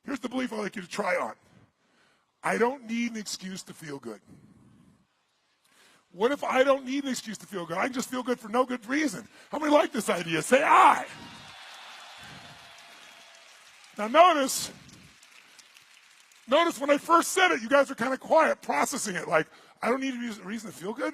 Here's the belief I'd like you to try on. I don't need an excuse to feel good. What if I don't need an excuse to feel good? I can just feel good for no good reason. How many like this idea? Say I. Now notice when I first said it, you guys were kind of quiet, processing it. Like, I don't need a reason to feel good?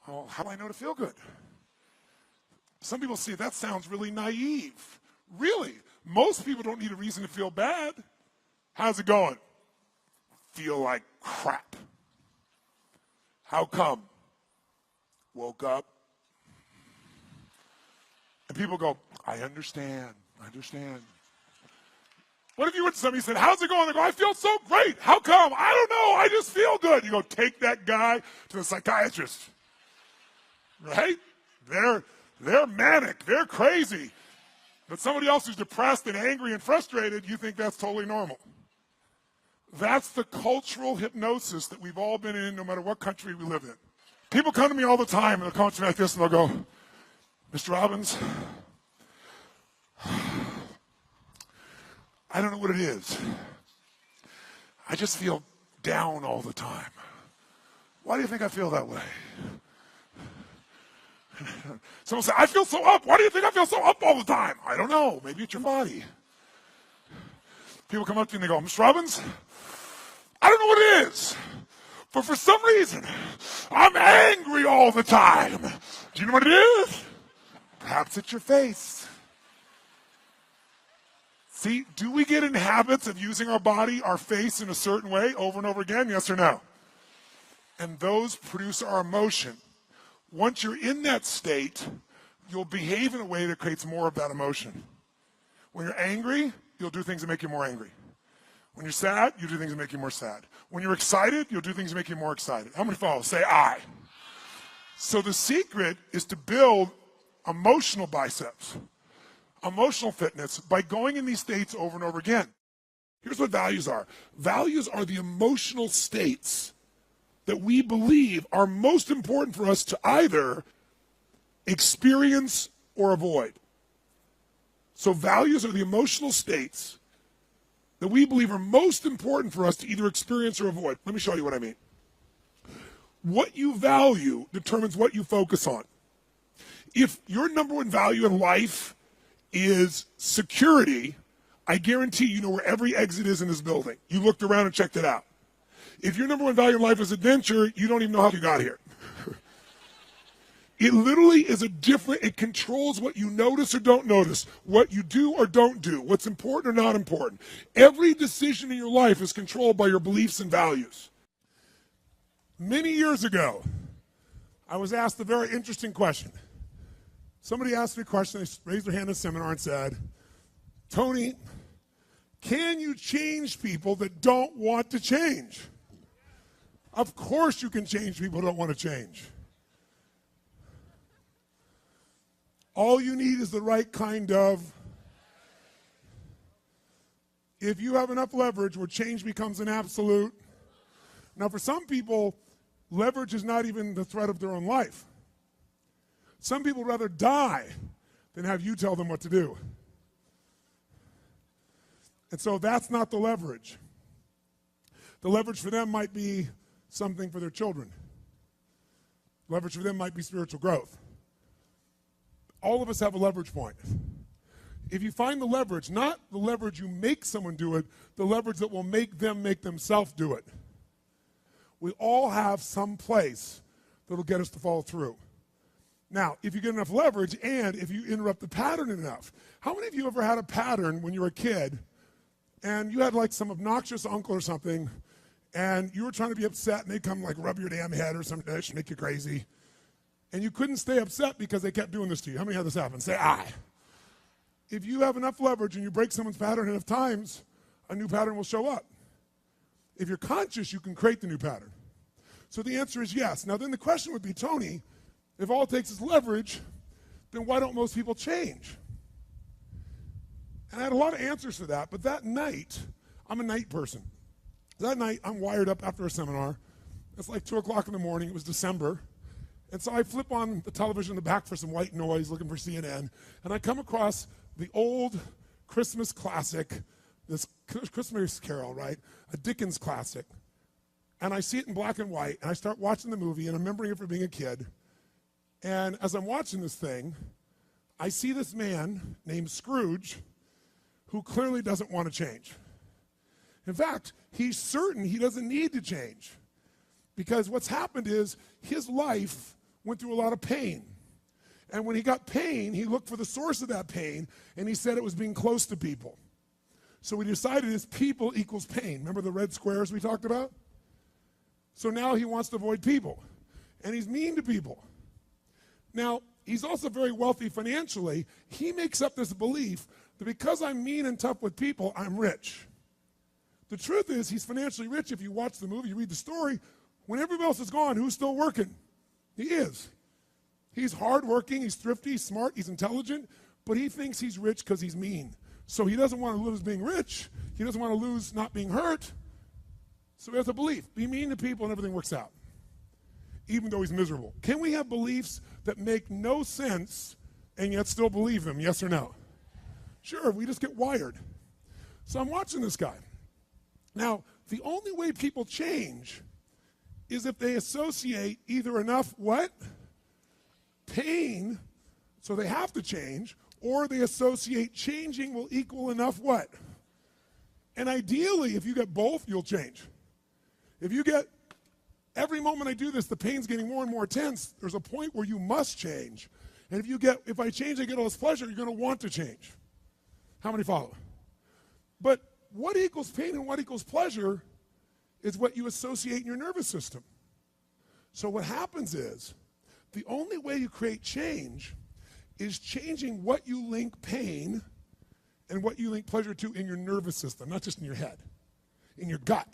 Well, how do I know to feel good? Some people say that sounds really naive. Really? Most people don't need a reason to feel bad. How's it going? Feel like crap. How come? Woke up. And people go, I understand. What if you went to somebody and said, how's it going? They go, I feel so great. How come? I don't know. I just feel good. You go, take that guy to the psychiatrist. Right? They're manic. They're crazy. But somebody else who's depressed and angry and frustrated, you think that's totally normal. That's the cultural hypnosis that we've all been in, no matter what country we live in. People come to me all the time, and they'll come to me like this, and they'll go, Mr. Robbins, I don't know what it is. I just feel down all the time. Why do you think I feel that way? Someone say, I feel so up. Why do you think I feel so up all the time? I don't know. Maybe it's your body. People come up to you and they go, Mr. Robbins, I don't know what it is, but for some reason, I'm angry all the time. Do you know what it is? Perhaps it's your face. See, do we get in habits of using our body, our face in a certain way over and over again? Yes or no? And those produce our emotion. Once you're in that state, you'll behave in a way that creates more of that emotion. When you're angry, you'll do things that make you more angry. When you're sad, you do things that make you more sad. When you're excited, you'll do things that make you more excited. How many follow? Say I. So the secret is to build emotional biceps, emotional fitness, by going in these states over and over again. Here's what values are. Values are the emotional states that we believe are most important for us to either experience or avoid. So values are the emotional states that we believe are most important for us to either experience or avoid. Let me show you what I mean. What you value determines what you focus on. If your number one value in life is security, I guarantee you know where every exit is in this building. You looked around and checked it out. If your number one value in life is adventure, you don't even know how you got here. It literally is it controls what you notice or don't notice, what you do or don't do, what's important or not important. Every decision in your life is controlled by your beliefs and values. Many years ago, I was asked a very interesting question. Somebody asked me a question, they raised their hand in a seminar and said, Tony, can you change people that don't want to change? Of course you can change people who don't want to change. All you need is the right kind of. If you have enough leverage where change becomes an absolute. Now for some people, leverage is not even the threat of their own life. Some people would rather die than have you tell them what to do. And so that's not the leverage. The leverage for them might be something for their children. Leverage for them might be spiritual growth. All of us have a leverage point. If you find the leverage, not the leverage you make someone do it, the leverage that will make them make themselves do it. We all have some place that will get us to follow through. Now, if you get enough leverage and if you interrupt the pattern enough, how many of you ever had a pattern when you were a kid and you had like some obnoxious uncle or something and you were trying to be upset and they'd come like rub your damn head or something that should make you crazy? And you couldn't stay upset because they kept doing this to you. How many had this happen? Say, I. If you have enough leverage and you break someone's pattern enough times, a new pattern will show up. If you're conscious, you can create the new pattern. So the answer is yes. Now then the question would be, Tony, if all it takes is leverage, then why don't most people change? And I had a lot of answers for that, but that night, I'm a night person. That night, I'm wired up after a seminar. It's like 2 o'clock in the morning. It was December. And so I flip on the television in the back for some white noise, looking for CNN, and I come across the old Christmas classic, this Christmas Carol, right? A Dickens classic. And I see it in black and white, and I start watching the movie, and I'm remembering it from being a kid. And as I'm watching this thing, I see this man named Scrooge who clearly doesn't want to change. In fact, he's certain he doesn't need to change because what's happened is his life went through a lot of pain. And when he got pain, he looked for the source of that pain, and he said it was being close to people. So we decided is people equals pain. Remember the red squares we talked about? So now he wants to avoid people, and he's mean to people. Now, he's also very wealthy financially. He makes up this belief that because I'm mean and tough with people, I'm rich. The truth is he's financially rich. If you watch the movie, you read the story, when everybody else is gone, who's still working? He is. He's hardworking, he's thrifty, he's smart, he's intelligent, but he thinks he's rich because he's mean. So he doesn't want to lose being rich. He doesn't want to lose not being hurt. So he has a belief. Be mean to people and everything works out, even though he's miserable. Can we have beliefs that make no sense and yet still believe them, yes or no? Sure, we just get wired. So I'm watching this guy. Now, the only way people change is if they associate either enough what? Pain, so they have to change, or they associate changing will equal enough what? And ideally, if you get both, you'll change. If you get, every moment I do this, the pain's getting more and more intense, there's a point where you must change. And if I change, I get all this pleasure, you're going to want to change. How many follow? But what equals pain and what equals pleasure is what you associate in your nervous system. So what happens is, the only way you create change is changing what you link pain and what you link pleasure to in your nervous system, not just in your head, in your gut.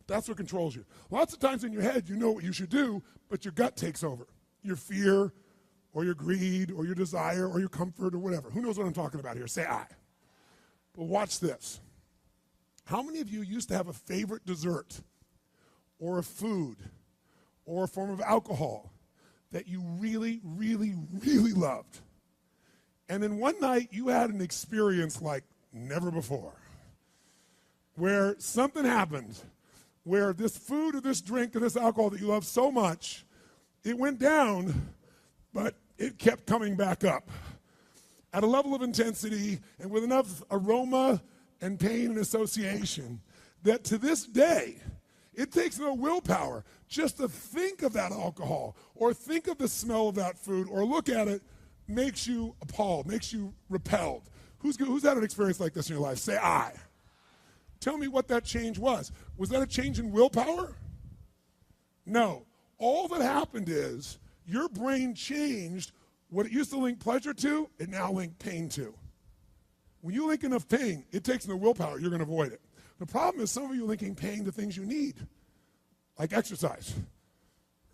That's what controls you. Lots of times in your head, you know what you should do, but your gut takes over. Your fear, or your greed, or your desire, or your comfort, or whatever. Who knows what I'm talking about here? Say I. But watch this. How many of you used to have a favorite dessert, or a food, or a form of alcohol that you really, really, really loved? And then one night you had an experience like never before, where something happened, where this food or this drink or this alcohol that you love so much, it went down, but it kept coming back up at a level of intensity and with enough aroma and pain and association that to this day, it takes no willpower just to think of that alcohol or think of the smell of that food or look at it makes you appalled, makes you repelled. Who's had an experience like this in your life? Say I. Tell me what that change was. Was that a change in willpower? No. All that happened is your brain changed what it used to link pleasure to, it now linked pain to. When you link enough pain, it takes no willpower, you're going to avoid it. The problem is some of you are linking pain to things you need, like exercise,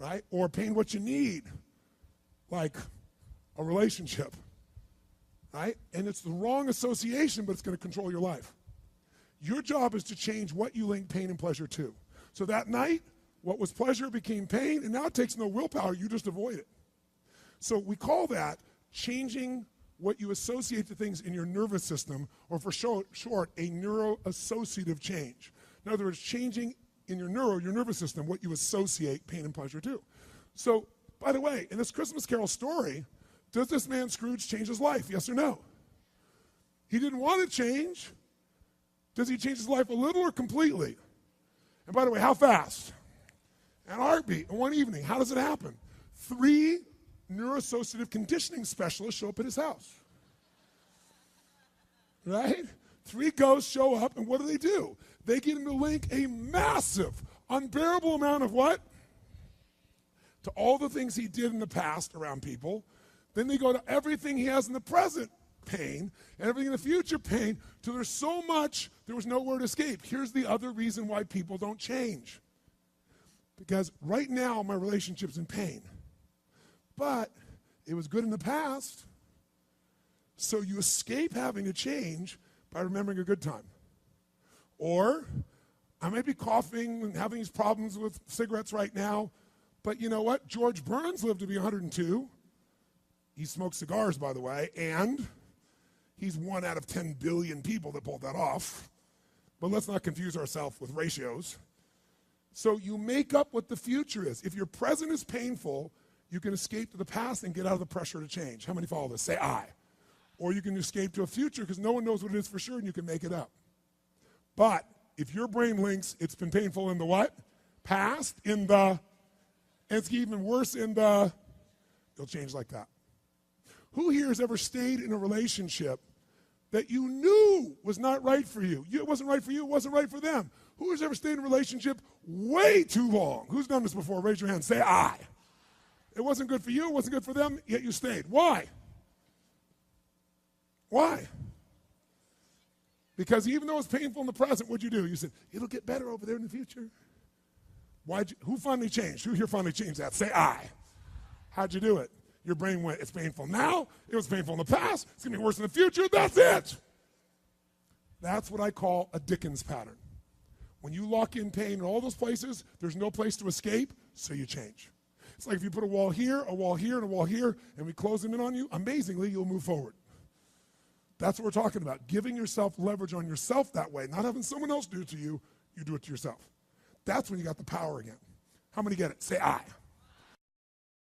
right? Or pain what you need, like a relationship, right? And it's the wrong association, but it's going to control your life. Your job is to change what you link pain and pleasure to. So that night, what was pleasure became pain, and now it takes no willpower, you just avoid it. So we call that changing what you associate to things in your nervous system, or for short, a neuroassociative change. In other words, changing in your nervous system, what you associate pain and pleasure to. So, by the way, in this Christmas Carol story, does this man Scrooge change his life, yes or no? He didn't want to change. Does he change his life a little or completely? And by the way, how fast? An heartbeat, in one evening. How does it happen? 3 neuroassociative conditioning specialists show up at his house. Right? 3 ghosts show up, and what do? They get him to link a massive, unbearable amount of what? To all the things he did in the past around people. Then they go to everything he has in the present, pain, and everything in the future, pain, till there's so much, there was nowhere to escape. Here's the other reason why people don't change. Because right now, my relationship's in pain. But it was good in the past. So you escape having to change by remembering a good time. Or I might be coughing and having these problems with cigarettes right now, but you know what? George Burns lived to be 102. He smoked cigars, by the way, and he's 1 out of 10 billion people that pulled that off. but let's not confuse ourselves with ratios. So you make up what the future is. If your present is painful, you can escape to the past and get out of the pressure to change. How many follow this? Say I. Or you can escape to a future because no one knows what it is for sure and you can make it up. But if your brain links, it's been painful in the what? Past, and it's even worse in the, it'll change like that. Who here has ever stayed in a relationship that you knew was not right for you? It wasn't right for you, it wasn't right for them. Who has ever stayed in a relationship way too long? Who's done this before? Raise your hand. Say I. It wasn't good for you, it wasn't good for them, yet you stayed. Why? Why? Because even though it's painful in the present, what'd you do? You said, it'll get better over there in the future. Who finally changed? Who here finally changed that? Say I. How'd you do it? Your brain went, it's painful now, it was painful in the past, it's gonna be worse in the future, that's it. That's what I call a Dickens pattern. When you lock in pain in all those places, there's no place to escape, so you change. It's like if you put a wall here, and a wall here, and we close them in on you, amazingly, you'll move forward. That's what we're talking about, giving yourself leverage on yourself that way, not having someone else do it to you, you do it to yourself. That's when you got the power again. How many get it? Say I.